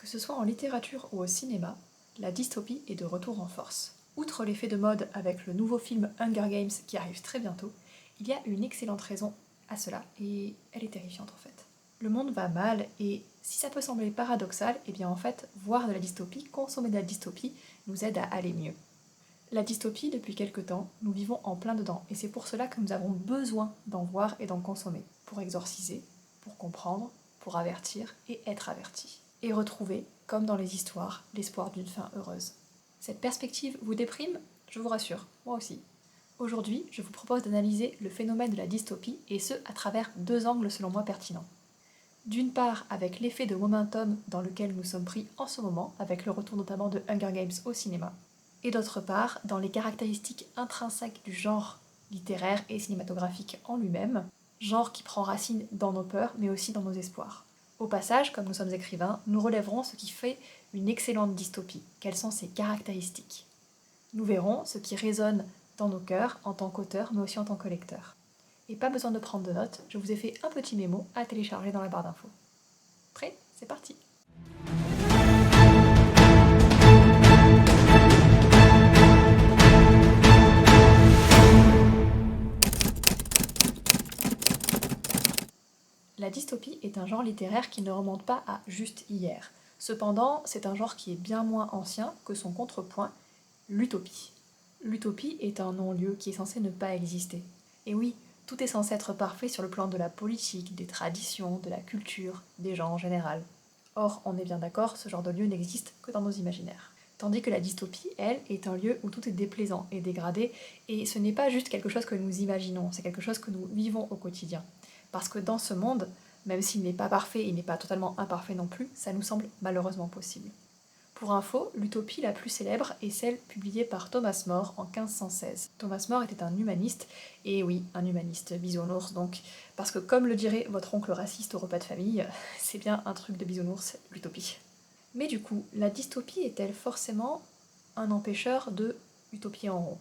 Que ce soit en littérature ou au cinéma, la dystopie est de retour en force. Outre l'effet de mode avec le nouveau film Hunger Games qui arrive très bientôt, il y a une excellente raison à cela, et elle est terrifiante en fait. Le monde va mal, et si ça peut sembler paradoxal, eh bien en fait, voir de la dystopie, consommer de la dystopie, nous aide à aller mieux. La dystopie, depuis quelque temps, nous vivons en plein dedans, et c'est pour cela que nous avons besoin d'en voir et d'en consommer, pour exorciser, pour comprendre, pour avertir et être averti. Et retrouver, comme dans les histoires, l'espoir d'une fin heureuse. Cette perspective vous déprime? Je vous rassure, moi aussi. Aujourd'hui, je vous propose d'analyser le phénomène de la dystopie, et ce, à travers deux angles selon moi pertinents. D'une part, avec l'effet de momentum dans lequel nous sommes pris en ce moment, avec le retour notamment de Hunger Games au cinéma, et d'autre part, dans les caractéristiques intrinsèques du genre littéraire et cinématographique en lui-même, genre qui prend racine dans nos peurs, mais aussi dans nos espoirs. Au passage, comme nous sommes écrivains, nous relèverons ce qui fait une excellente dystopie, quelles sont ses caractéristiques. Nous verrons ce qui résonne dans nos cœurs en tant qu'auteur, mais aussi en tant que lecteur. Et pas besoin de prendre de notes, je vous ai fait un petit mémo à télécharger dans la barre d'infos. Prêt? C'est parti! La dystopie est un genre littéraire qui ne remonte pas à juste hier. Cependant, c'est un genre qui est bien moins ancien que son contrepoint, l'utopie. L'utopie est un non-lieu qui est censé ne pas exister. Et oui, tout est censé être parfait sur le plan de la politique, des traditions, de la culture, des gens en général. Or, on est bien d'accord, ce genre de lieu n'existe que dans nos imaginaires. Tandis que la dystopie, elle, est un lieu où tout est déplaisant et dégradé, et ce n'est pas juste quelque chose que nous imaginons, c'est quelque chose que nous vivons au quotidien. Parce que dans ce monde, même s'il n'est pas parfait, il n'est pas totalement imparfait non plus, ça nous semble malheureusement possible. Pour info, l'utopie la plus célèbre est celle publiée par Thomas More en 1516. Thomas More était un humaniste, et oui, un humaniste, bisounours donc, parce que comme le dirait votre oncle raciste au repas de famille, c'est bien un truc de bisounours, l'utopie. Mais du coup, la dystopie est-elle forcément un empêcheur de utopier en rond?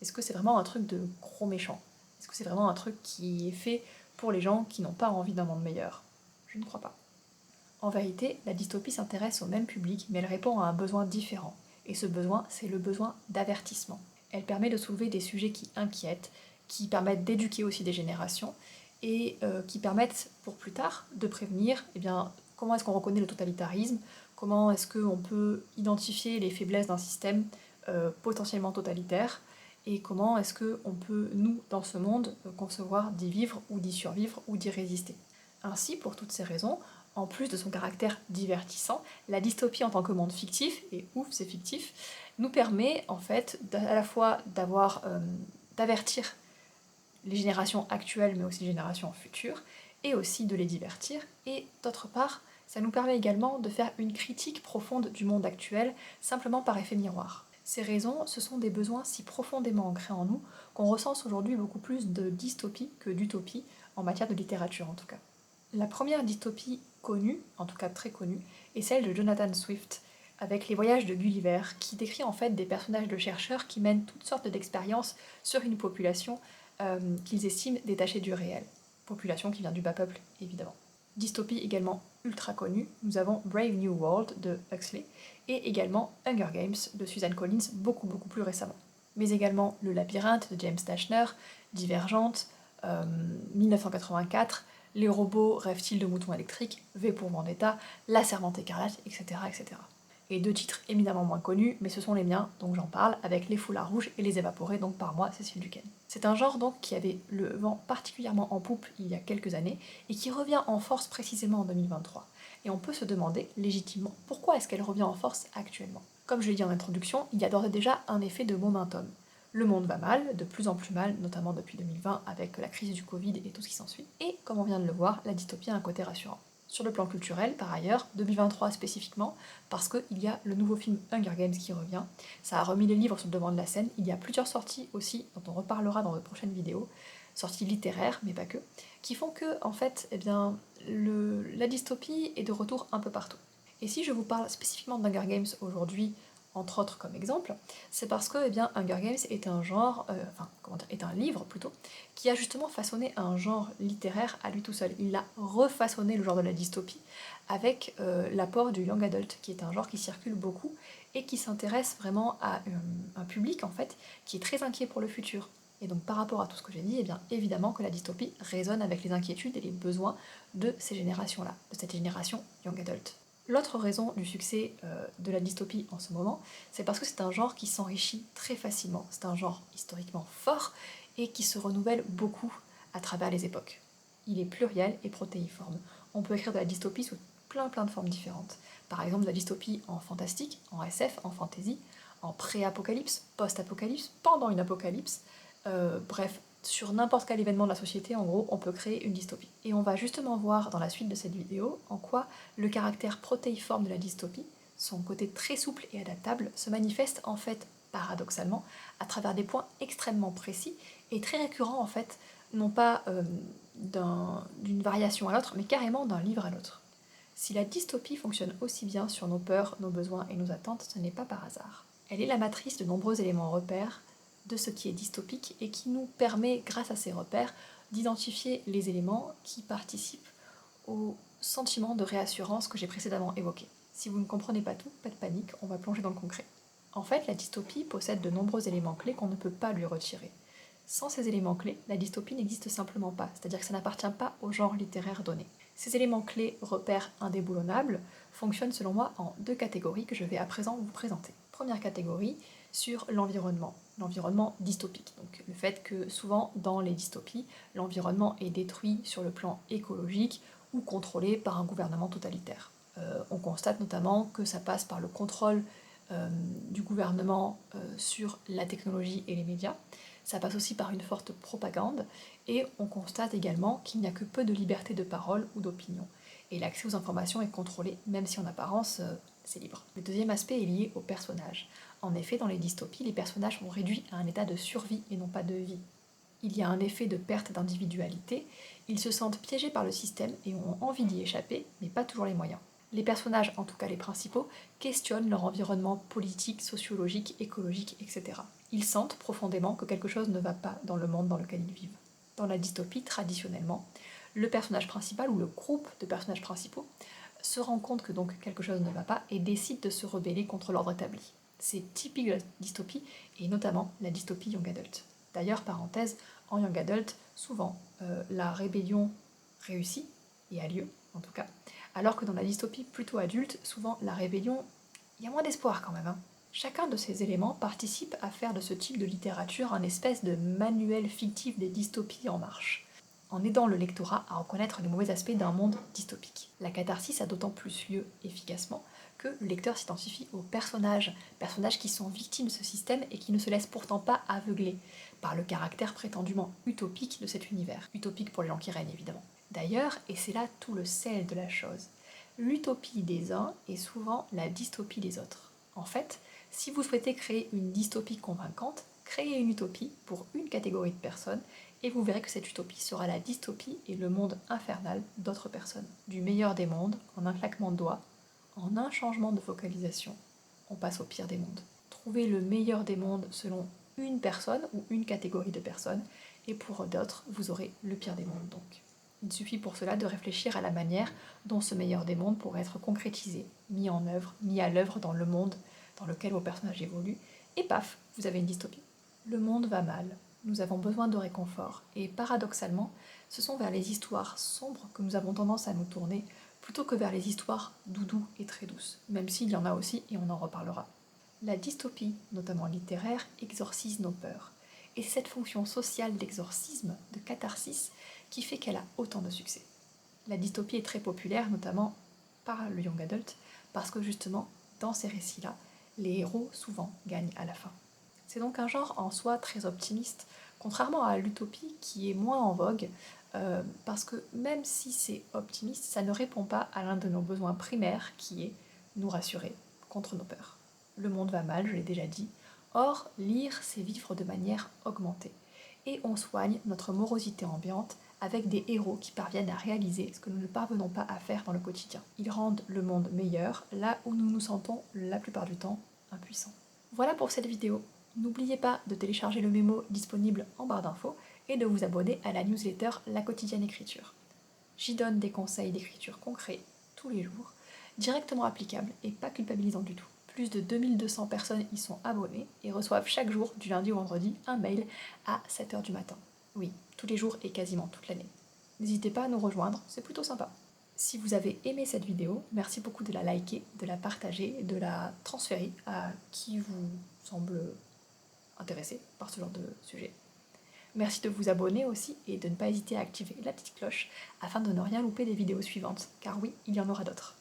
Est-ce que c'est vraiment un truc de gros méchant? Est-ce que c'est vraiment un truc qui est fait pour les gens qui n'ont pas envie d'un monde meilleur? Je ne crois pas. En vérité, la dystopie s'intéresse au même public, mais elle répond à un besoin différent. Et ce besoin, c'est le besoin d'avertissement. Elle permet de soulever des sujets qui inquiètent, qui permettent d'éduquer aussi des générations, et qui permettent pour plus tard de prévenir comment est-ce qu'on reconnaît le totalitarisme, comment est-ce qu'on peut identifier les faiblesses d'un système potentiellement totalitaire, et comment est-ce qu'on peut, nous, dans ce monde, concevoir d'y vivre ou d'y survivre ou d'y résister. Ainsi, pour toutes ces raisons, en plus de son caractère divertissant, la dystopie en tant que monde fictif, et ouf c'est fictif, nous permet en fait à la fois d'avertir les générations actuelles mais aussi les générations futures, et aussi de les divertir, et d'autre part, ça nous permet également de faire une critique profonde du monde actuel, simplement par effet miroir. Ces raisons, ce sont des besoins si profondément ancrés en nous qu'on recense aujourd'hui beaucoup plus de dystopie que d'utopie, en matière de littérature en tout cas. La première dystopie connue, en tout cas très connue, est celle de Jonathan Swift, avec Les Voyages de Gulliver, qui décrit en fait des personnages de chercheurs qui mènent toutes sortes d'expériences sur une population qu'ils estiment détachée du réel. Population qui vient du bas peuple, évidemment. Dystopie également ultra connue, nous avons Brave New World de Huxley, et également Hunger Games de Suzanne Collins, beaucoup plus récemment. Mais également Le Labyrinthe de James Dashner, Divergente, 1984, Les robots rêvent-ils de moutons électriques, V pour Vendetta, La Servante écarlate, etc., etc. Et deux titres éminemment moins connus, mais ce sont les miens, donc j'en parle, avec Les Foulards rouges et Les Évaporés, donc par moi, Cécile Duquesne. C'est un genre donc qui avait le vent particulièrement en poupe il y a quelques années, et qui revient en force précisément en 2023. Et on peut se demander, légitimement, pourquoi est-ce qu'elle revient en force actuellement? Comme je l'ai dit en introduction, il y a d'ores et déjà un effet de momentum. Le monde va mal, de plus en plus mal, notamment depuis 2020 avec la crise du Covid et tout ce qui s'ensuit. Et comme on vient de le voir, la dystopie a un côté rassurant. Sur le plan culturel, par ailleurs, 2023 spécifiquement, parce qu'il y a le nouveau film Hunger Games qui revient. Ça a remis les livres sur le devant de la scène. Il y a plusieurs sorties aussi, dont on reparlera dans de prochaines vidéos, sorties littéraires, mais pas que, qui font que, en fait, la dystopie est de retour un peu partout. Et si je vous parle spécifiquement d'Hunger Games aujourd'hui, entre autres comme exemple, c'est parce que Hunger Games est un genre, est un livre plutôt, qui a justement façonné un genre littéraire à lui tout seul. Il a refaçonné le genre de la dystopie avec l'apport du young adult, qui est un genre qui circule beaucoup et qui s'intéresse vraiment à un public en fait qui est très inquiet pour le futur. Et donc par rapport à tout ce que j'ai dit, évidemment que la dystopie résonne avec les inquiétudes et les besoins de ces générations-là, de cette génération young adult. L'autre raison du succès de la dystopie en ce moment, c'est parce que c'est un genre qui s'enrichit très facilement. C'est un genre historiquement fort et qui se renouvelle beaucoup à travers les époques. Il est pluriel et protéiforme. On peut écrire de la dystopie sous plein de formes différentes. Par exemple, de la dystopie en fantastique, en SF, en fantasy, en pré-apocalypse, post-apocalypse, pendant une apocalypse. Bref, sur n'importe quel événement de la société, en gros, on peut créer une dystopie. Et on va justement voir dans la suite de cette vidéo en quoi le caractère protéiforme de la dystopie, son côté très souple et adaptable, se manifeste en fait paradoxalement à travers des points extrêmement précis et très récurrents en fait, non pas d'une variation à l'autre, mais carrément d'un livre à l'autre. Si la dystopie fonctionne aussi bien sur nos peurs, nos besoins et nos attentes, ce n'est pas par hasard. Elle est la matrice de nombreux éléments repères de ce qui est dystopique et qui nous permet, grâce à ces repères, d'identifier les éléments qui participent au sentiment de réassurance que j'ai précédemment évoqué. Si vous ne comprenez pas tout, pas de panique, on va plonger dans le concret. En fait, la dystopie possède de nombreux éléments clés qu'on ne peut pas lui retirer. Sans ces éléments clés, la dystopie n'existe simplement pas, c'est-à-dire que ça n'appartient pas au genre littéraire donné. Ces éléments clés, repères indéboulonnables, fonctionnent selon moi en deux catégories que je vais à présent vous présenter. Première catégorie, sur l'environnement dystopique. Donc le fait que souvent dans les dystopies, l'environnement est détruit sur le plan écologique ou contrôlé par un gouvernement totalitaire. On constate notamment que ça passe par le contrôle du gouvernement sur la technologie et les médias. Ça passe aussi par une forte propagande et on constate également qu'il n'y a que peu de liberté de parole ou d'opinion. Et l'accès aux informations est contrôlé, même si en apparence c'est libre. Le deuxième aspect est lié aux personnages. En effet, dans les dystopies, les personnages sont réduits à un état de survie et non pas de vie. Il y a un effet de perte d'individualité, ils se sentent piégés par le système et ont envie d'y échapper, mais pas toujours les moyens. Les personnages, en tout cas les principaux, questionnent leur environnement politique, sociologique, écologique, etc. Ils sentent profondément que quelque chose ne va pas dans le monde dans lequel ils vivent. Dans la dystopie, traditionnellement, le personnage principal ou le groupe de personnages principaux se rend compte que donc quelque chose ne va pas et décide de se rebeller contre l'ordre établi. C'est typique de la dystopie et notamment la dystopie young adult. D'ailleurs, parenthèse, en young adult, souvent la rébellion réussit et a lieu en tout cas, alors que dans la dystopie plutôt adulte, souvent la rébellion, il y a moins d'espoir quand même. Chacun de ces éléments participe à faire de ce type de littérature un espèce de manuel fictif des dystopies en marche, en aidant le lectorat à reconnaître les mauvais aspects d'un monde dystopique. La catharsis a d'autant plus lieu efficacement que le lecteur s'identifie aux personnages qui sont victimes de ce système et qui ne se laissent pourtant pas aveugler par le caractère prétendument utopique de cet univers. Utopique pour les gens qui règnent évidemment. D'ailleurs, et c'est là tout le sel de la chose, l'utopie des uns est souvent la dystopie des autres. En fait, si vous souhaitez créer une dystopie convaincante, créez une utopie pour une catégorie de personnes et vous verrez que cette utopie sera la dystopie et le monde infernal d'autres personnes. Du meilleur des mondes, en un claquement de doigts, en un changement de focalisation, on passe au pire des mondes. Trouvez le meilleur des mondes selon une personne ou une catégorie de personnes, et pour d'autres, vous aurez le pire des mondes donc. Il suffit pour cela de réfléchir à la manière dont ce meilleur des mondes pourrait être concrétisé, mis en œuvre, mis à l'œuvre dans le monde dans lequel vos personnages évoluent, et paf, vous avez une dystopie. Le monde va mal, nous avons besoin de réconfort, et paradoxalement, ce sont vers les histoires sombres que nous avons tendance à nous tourner, plutôt que vers les histoires doudou et très douces, même s'il y en a aussi et on en reparlera. La dystopie, notamment littéraire, exorcise nos peurs. Et c'est cette fonction sociale d'exorcisme, de catharsis, qui fait qu'elle a autant de succès. La dystopie est très populaire, notamment par le young adult, parce que justement, dans ces récits-là, les héros souvent gagnent à la fin. C'est donc un genre en soi très optimiste, contrairement à l'utopie qui est moins en vogue, parce que même si c'est optimiste, ça ne répond pas à l'un de nos besoins primaires qui est nous rassurer contre nos peurs. Le monde va mal, je l'ai déjà dit. Or, lire, c'est vivre de manière augmentée. Et on soigne notre morosité ambiante avec des héros qui parviennent à réaliser ce que nous ne parvenons pas à faire dans le quotidien. Ils rendent le monde meilleur là où nous nous sentons la plupart du temps impuissant. Voilà pour cette vidéo. N'oubliez pas de télécharger le mémo disponible en barre d'infos et de vous abonner à la newsletter La Quotidienne Écriture. J'y donne des conseils d'écriture concrets tous les jours, directement applicables et pas culpabilisants du tout. Plus de 2200 personnes y sont abonnées et reçoivent chaque jour, du lundi au vendredi, un mail à 7h du matin. Oui, tous les jours et quasiment toute l'année. N'hésitez pas à nous rejoindre, c'est plutôt sympa. Si vous avez aimé cette vidéo, merci beaucoup de la liker, de la partager, de la transférer à qui vous semble intéressé par ce genre de sujet. Merci de vous abonner aussi et de ne pas hésiter à activer la petite cloche afin de ne rien louper des vidéos suivantes, car oui, il y en aura d'autres.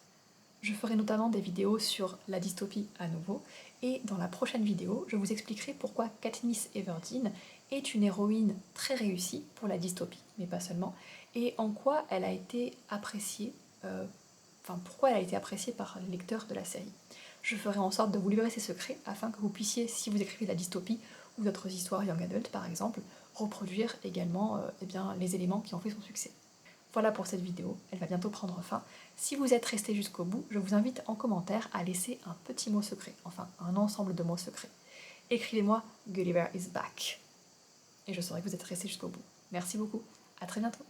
Je ferai notamment des vidéos sur la dystopie à nouveau, et dans la prochaine vidéo, je vous expliquerai pourquoi Katniss Everdeen est une héroïne très réussie pour la dystopie, mais pas seulement, et en quoi elle a été appréciée, pourquoi elle a été appréciée par les lecteurs de la série. Je ferai en sorte de vous livrer ces secrets afin que vous puissiez, si vous écrivez de la dystopie ou d'autres histoires young adult par exemple, reproduire également les éléments qui ont fait son succès. Voilà pour cette vidéo, elle va bientôt prendre fin. Si vous êtes resté jusqu'au bout, je vous invite en commentaire à laisser un petit mot secret, enfin un ensemble de mots secrets. Écrivez-moi Gulliver is back. Et je saurai que vous êtes resté jusqu'au bout. Merci beaucoup, à très bientôt.